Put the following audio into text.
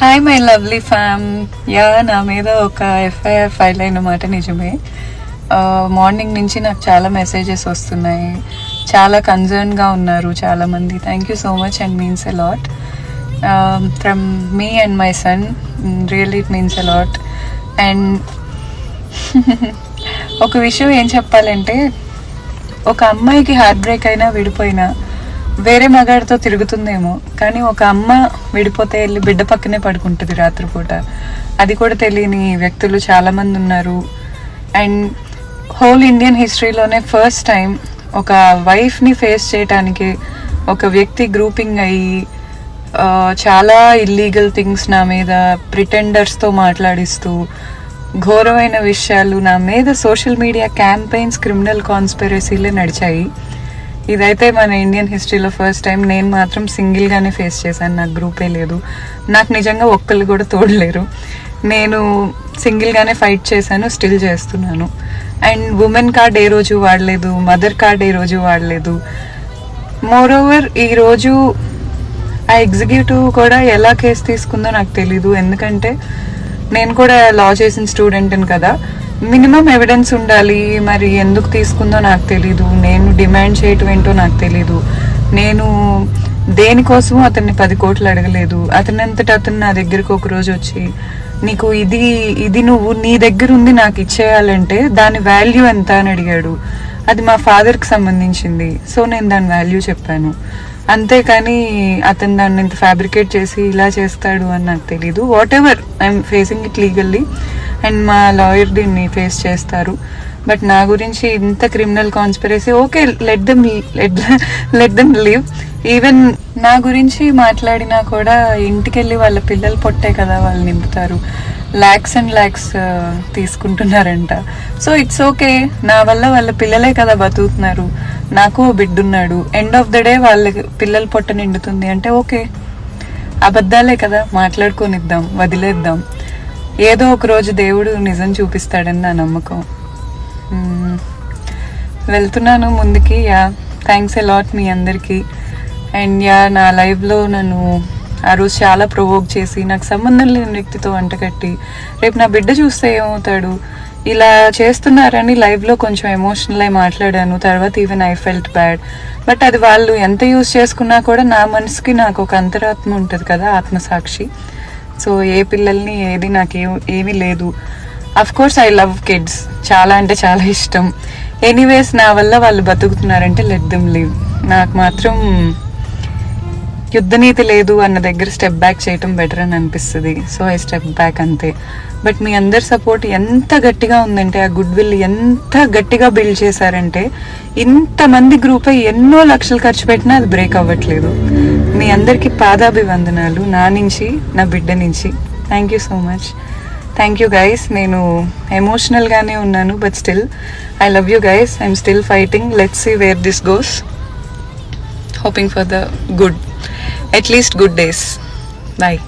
Hi my lovely ఫ్యామ్. నా మీద ఒక ఎఫ్ఐఆర్ ఫైల్ అయినమాట నిజమే. మార్నింగ్ నుంచి నాకు చాలా మెసేజెస్ వస్తున్నాయి, చాలా కన్సర్న్గా ఉన్నారు చాలామంది. Thank you so much and means a lot from me and my son. Really it means a lot. And ఒక విషయం ఏం చెప్పాలంటే, ఒక అమ్మాయికి హార్ట్ బ్రేక్ అయినా విడిపోయినా వేరే మగాడితో తిరుగుతుందేమో, కానీ ఒక అమ్మ విడిపోతే వెళ్ళి బిడ్డ పక్కనే పడుకుంటుంది రాత్రిపూట. అది కూడా తెలియని వ్యక్తులు చాలామంది ఉన్నారు. అండ్ హోల్ ఇండియన్ హిస్టరీలోనే ఫస్ట్ టైం ఒక వైఫ్ని ఫేస్ చేయడానికి ఒక వ్యక్తి గ్రూపింగ్ అయ్యి చాలా ఇల్లీగల్ థింగ్స్ నా మీద ప్రిటెండర్స్తో మాట్లాడిస్తూ ఘోరమైన విషయాలు నా మీద సోషల్ మీడియా క్యాంపెయిన్స్, క్రిమినల్ కాన్స్పిరసీలే నడిచాయి. ఇదైతే మన ఇండియన్ హిస్టరీలో ఫస్ట్ టైం. నేను మాత్రం సింగిల్గానే ఫేస్ చేశాను, నాకు గ్రూపే లేదు. నాకు నిజంగా ఒక్కళ్ళు కూడా తోడలేరు. నేను సింగిల్గానే ఫైట్ చేశాను, స్టిల్ చేస్తున్నాను. అండ్ ఉమెన్ కార్డ్ ఏ రోజు వాడలేదు, మదర్ కార్డ్ ఏ రోజు వాడలేదు. మోర్ ఓవర్ ఈరోజు ఆ ఎగ్జిక్యూటివ్ కూడా ఎలా కేసు తీసుకుందో నాకు తెలీదు, ఎందుకంటే నేను కూడా లా చేసిన స్టూడెంట్ని కదా. మినిమం ఎవిడెన్స్ ఉండాలి. మరి ఎందుకు తీసుకుందో నాకు తెలీదు, నేను డిమాండ్ చేయటం ఏంటో నాకు తెలీదు. నేను దేనికోసం అతన్ని 10 కోట్లు అడగలేదు. అతనంతటా అతను నా దగ్గరకు ఒక రోజు వచ్చి, నీకు ఇది నువ్వు నీ దగ్గర ఉంది నాకు ఇచ్చేయాలంటే దాని వాల్యూ ఎంత అని అడిగాడు. అది మా ఫాదర్కి సంబంధించింది. సో నేను దాని వాల్యూ చెప్పాను. అంతేకాని అతను దాన్ని ఇంత ఫ్యాబ్రికేట్ చేసి ఇలా చేస్తాడు అని నాకు తెలీదు. What ever, I'm facing it legally and మా లాయర్ దీన్ని ఫేస్ చేస్తారు. బట్ నా గురించి ఇంత criminal conspiracy, okay, let them live. Even నా గురించి మాట్లాడినా కూడా ఇంటికి వెళ్ళి వాళ్ళ పిల్లలు పొట్టే కదా వాళ్ళు నింపుతారు. ల్యాక్స్ అండ్ ల్యాక్స్ తీసుకుంటున్నారంట. సో ఇట్స్ ఓకే, నా వల్ల వాళ్ళ పిల్లలే కదా బతుకుతున్నారు. నాకు బిడ్డున్నాడు. ఎండ్ ఆఫ్ ద డే వాళ్ళ పిల్లల పొట్ట నిండుతుంది అంటే ఓకే, అబద్ధాలే కదా, మాట్లాడుకొనిద్దాం, వదిలేద్దాం. ఏదో ఒక రోజు దేవుడు నిజం చూపిస్తాడని నా నమ్మకం. వెళ్తున్నాను ముందుకి. థ్యాంక్స్ ఎ లాట్ మీ అందరికీ. అండ్ నా లైవ్లో నన్ను ఆ రోజు చాలా ప్రొవోక్ చేసి నాకు సంబంధం లేని వ్యక్తితో వంటకట్టి రేపు నా బిడ్డ చూస్తే ఏమవుతాడు, ఇలా చేస్తున్నారని లైవ్లో కొంచెం ఎమోషనల్ అయి మాట్లాడాను. తర్వాత even I felt bad. But అది వాళ్ళు ఎంత యూజ్ చేసుకున్నా కూడా నా మనసుకి నాకు ఒక అంతరాత్మ ఉంటుంది కదా, ఆత్మసాక్షి. సో ఏ పిల్లల్ని ఏది నాకు ఏమీ లేదు. Of course I love kids, చాలా అంటే చాలా ఇష్టం. ఎనీవేస్ నా వల్ల వాళ్ళు బతుకుతున్నారంటే లెట్ దెమ్ లివ్. నాకు మాత్రం యుద్ధనీతి లేదు అన్న దగ్గర స్టెప్ బ్యాక్ చేయటం బెటర్ అని అనిపిస్తుంది. సో ఐ స్టెప్ బ్యాక్ అంతే. బట్ మీ అందరి సపోర్ట్ ఎంత గట్టిగా ఉందంటే, ఆ గుడ్ విల్ ఎంత గట్టిగా బిల్డ్ చేశారంటే, ఇంతమంది గ్రూప్ అయి ఎన్నో లక్షలు ఖర్చు పెట్టినా అది బ్రేక్ అవ్వట్లేదు. మీ అందరికీ పాదాభివందనాలు, నా నుంచి, నా బిడ్డ నుంచి. Thank you so much. Thank you guys. నేను ఎమోషనల్గానే ఉన్నాను, but still I love you guys. I'm still fighting. Let's see where this goes. Hoping for the good, at least good days. Bye.